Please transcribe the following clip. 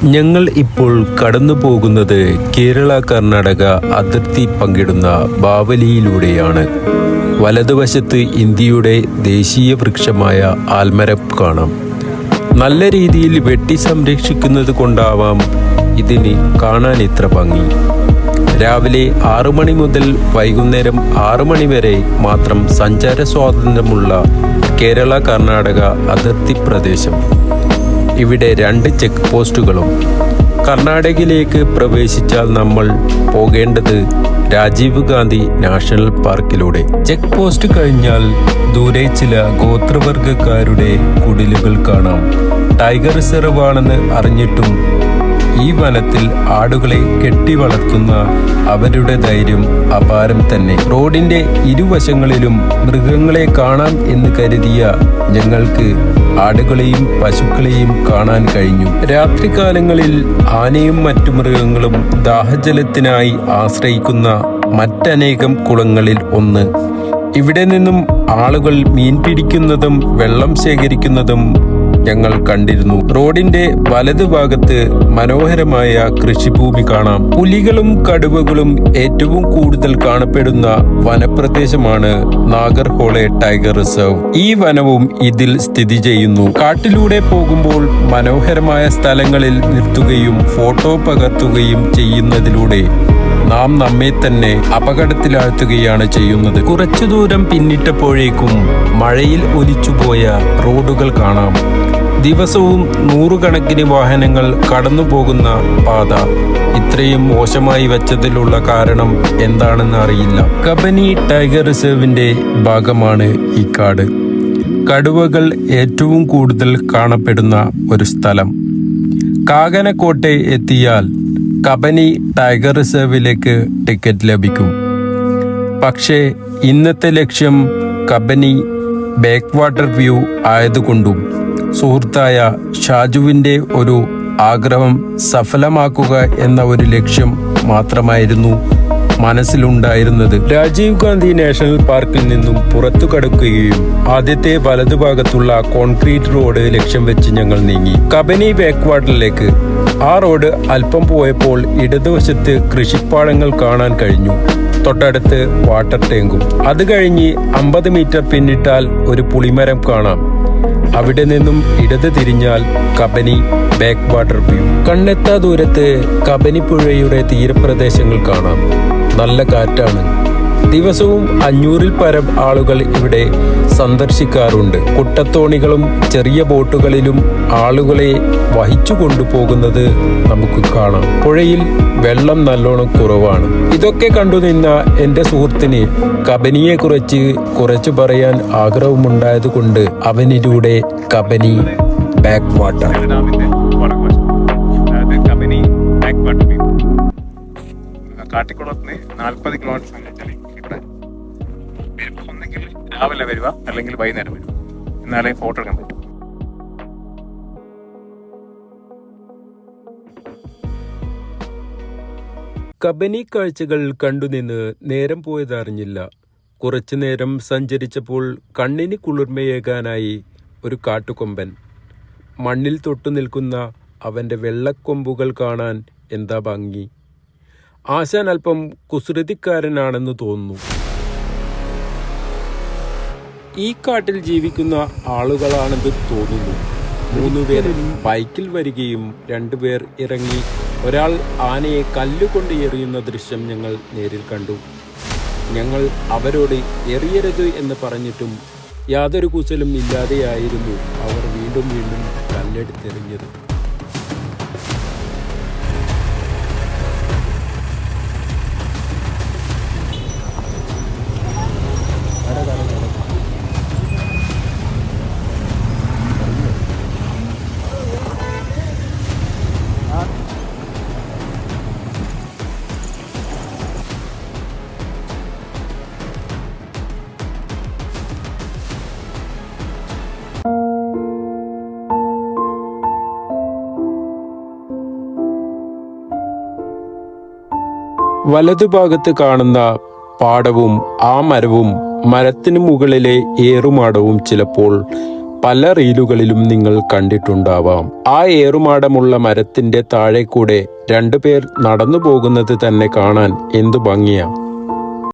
ഞങ്ങൾ ഇപ്പോൾ കടന്നു പോകുന്നത് കേരള കർണാടക അതിർത്തി പങ്കിടുന്ന ബാവലിയിലൂടെയാണ്. വലതുവശത്ത് ഇന്ത്യയുടെ ദേശീയ വൃക്ഷമായ ആൽമരം കാണാം. നല്ല രീതിയിൽ വെട്ടി സംരക്ഷിക്കുന്നത് കൊണ്ടാവാം ഇതിന് കാണാൻ ഇത്ര ഭംഗി. രാവിലെ 6 മണി മുതൽ വൈകുന്നേരം 6 മണി വരെ മാത്രം സഞ്ചാര സ്വാതന്ത്ര്യമുള്ള കേരള കർണാടക അതിർത്തി പ്രദേശം. ഇവിടെ 2 ചെക്ക് പോസ്റ്റുകളും. കർണാടകയിലേക്ക് പ്രവേശിച്ചാൽ നമ്മൾ പോകേണ്ടത് രാജീവ് ഗാന്ധി നാഷണൽ പാർക്കിലൂടെ. ചെക്ക് പോസ്റ്റ് കഴിഞ്ഞാൽ ദൂരെ ചില ഗോത്രവർഗക്കാരുടെ കുടിലുകൾ കാണാം. ടൈഗർ റിസർവ് ആണെന്ന് അറിഞ്ഞിട്ടും ഈ വനത്തിൽ ആടുകളെ കെട്ടി വളർത്തുന്ന അവരുടെ ധൈര്യം അപാരം തന്നെ. റോഡിന്റെ ഇരുവശങ്ങളിലും മൃഗങ്ങളെ കാണാം എന്ന് കരുതിയ ഞങ്ങൾക്ക് ആടുകളെയും പശുക്കളെയും കാണാൻ കഴിഞ്ഞു. രാത്രികാലങ്ങളിൽ ആനയും മറ്റു മൃഗങ്ങളും ദാഹജലത്തിനായി ആശ്രയിക്കുന്ന മറ്റനേകം കുളങ്ങളിൽ ഒന്ന്. ഇവിടെ നിന്നും ആളുകൾ മീൻ പിടിക്കുന്നതും വെള്ളം ശേഖരിക്കുന്നതും ഞങ്ങൾ കണ്ടിരുന്നു. റോഡിന്റെ വലതുഭാഗത്ത് മനോഹരമായ കൃഷിഭൂമി കാണാം. പുലികളും കടുവകളും ഏറ്റവും കൂടുതൽ കാണപ്പെടുന്ന വനപ്രദേശമാണ് നാഗർഹോളെ ടൈഗർ റിസർവ്. ഈ വനവും ഇതിൽ സ്ഥിതി ചെയ്യുന്നു. കാട്ടിലൂടെ പോകുമ്പോൾ മനോഹരമായ സ്ഥലങ്ങളിൽ നിർത്തുകയും ഫോട്ടോ പകർത്തുകയും ചെയ്യുന്നതിലൂടെ നാം നമ്മെ തന്നെ അപകടത്തിലാഴ്ത്തുകയാണ് ചെയ്യുന്നത്. കുറച്ചു ദൂരം പിന്നിട്ടപ്പോഴേക്കും മഴയിൽ ഒലിച്ചുപോയ റോഡുകൾ കാണാം. ദിവസവും 100 കണക്കിന് വാഹനങ്ങൾ കടന്നു പോകുന്ന പാത ഇത്രയും മോശമായി വെച്ചതിലുള്ള കാരണം എന്താണെന്ന് അറിയില്ല. കബനി ടൈഗർ റിസർവിന്റെ ഭാഗമാണ് ഈ കാട്. കടുവകൾ ഏറ്റവും കൂടുതൽ കാണപ്പെടുന്ന ഒരു സ്ഥലം. കാകനക്കോട്ടെ എത്തിയാൽ കബനി ടൈഗർ റിസർവിലേക്ക് ടിക്കറ്റ് ലഭിക്കും. പക്ഷേ ഇന്നത്തെ ലക്ഷ്യം കബനി ബാക്ക് വാട്ടർ വ്യൂ ആയതുകൊണ്ടും സുഹൃത്തായ ഷാജുവിൻ്റെ ഒരു ആഗ്രഹം സഫലമാക്കുക എന്ന ഒരു ലക്ഷ്യം മാത്രമായിരുന്നു മനസ്സിലുണ്ടായിരുന്നത്. രാജീവ് ഗാന്ധി നാഷണൽ പാർക്കിൽ നിന്നും പുറത്തു കടക്കുകയും ആദ്യത്തെ വലതുഭാഗത്തുള്ള കോൺക്രീറ്റ് റോഡ് ലക്ഷ്യം വെച്ച് ഞങ്ങൾ നീങ്ങി കബനി ബാക്ക് വാട്ടറിലേക്ക്. ആ റോഡ് അല്പം പോയപ്പോൾ ഇടതുവശത്ത് കൃഷിപ്പാടങ്ങൾ കാണാൻ കഴിഞ്ഞു. തൊട്ടടുത്ത് വാട്ടർ ടാങ്കും. അത് കഴിഞ്ഞ് 50 മീറ്റർ പിന്നിട്ടാൽ ഒരു പുളിമരം കാണാം. അവിടെ നിന്നും ഇടത് തിരിഞ്ഞാൽ കബനി ബാക്ക് വാട്ടർ വ്യൂ. കണ്ണെത്താ ദൂരത്ത് കബനി പുഴയുടെ തീരപ്രദേശങ്ങൾ കാണാം. നല്ല കാറ്റാണ്. ദിവസവും 500-ൽ പരം ആളുകൾ ഇവിടെ സന്ദർശിക്കാറുണ്ട്. കുട്ടത്തോണികളും ചെറിയ ബോട്ടുകളിലും ആളുകളെ വഹിച്ചു കൊണ്ടുപോകുന്നത് നമുക്ക് കാണാം. പുഴയിൽ വെള്ളം നല്ലോണം കുറവാണ്. ഇതൊക്കെ കണ്ടുനിന്ന എൻ്റെ സുഹൃത്തിന് കബനിയെ കുറച്ച് പറയാൻ ആഗ്രഹമുണ്ടായതുകൊണ്ട് അവനിലൂടെ കബനി ബാക്ക് വാട്ടർ. കാട്ടിക്കുളത്തിന് 40 കിലോമീറ്റർ സഞ്ചരിച്ചാൽ ഇവിടെ ഒന്നെങ്കിൽ രാവിലെ വരിക അല്ലെങ്കിൽ വൈകുന്നേരം വരിക, എന്നാലേ ഫോട്ടോ എടുക്കാൻ പറ്റും. കബനി കാഴ്ചകൾ കണ്ടുനിന്ന് നേരം പോയതറിഞ്ഞില്ല. കുറച്ചു നേരം സഞ്ചരിച്ചപ്പോൾ കണ്ണിന് കുളിർമയേകാനായി ഒരു കാട്ടുകൊമ്പൻ. മണ്ണിൽ തൊട്ടു നിൽക്കുന്ന അവൻ്റെ വെള്ളക്കൊമ്പുകൾ കാണാൻ എന്താ ഭംഗി. ആശാൻ അല്പം കുസൃതിക്കാരനാണെന്ന് തോന്നുന്നു. ഈ കാട്ടിൽ ജീവിക്കുന്ന ആളുകളാണെന്ന് തോന്നുന്നു. 3 പേർ ബൈക്കിൽ വരികയും 2 പേർ ഇറങ്ങി ഒരാൾ ആനയെ കല്ലുകൊണ്ട് എറിയുന്ന ദൃശ്യം ഞങ്ങൾ നേരിൽ കണ്ടു. ഞങ്ങൾ അവരോട് എറിയരുത് എന്ന് പറഞ്ഞിട്ടും യാതൊരു കുശലും ഇല്ലാതെയായിരുന്നു അവർ വീണ്ടും കല്ലെടുത്തെറിഞ്ഞത്. വലതുഭാഗത്ത് കാണുന്ന പാടവും ആ മരവും മരത്തിനു മുകളിലെ ഏറുമാടവും ചിലപ്പോൾ പല റീലുകളിലും നിങ്ങൾ കണ്ടിട്ടുണ്ടാവാം. ആ ഏറുമാടമുള്ള മരത്തിന്റെ താഴെ കൂടെ രണ്ടുപേർ നടന്നു പോകുന്നത് തന്നെ കാണാൻ എന്തു ഭംഗിയാ.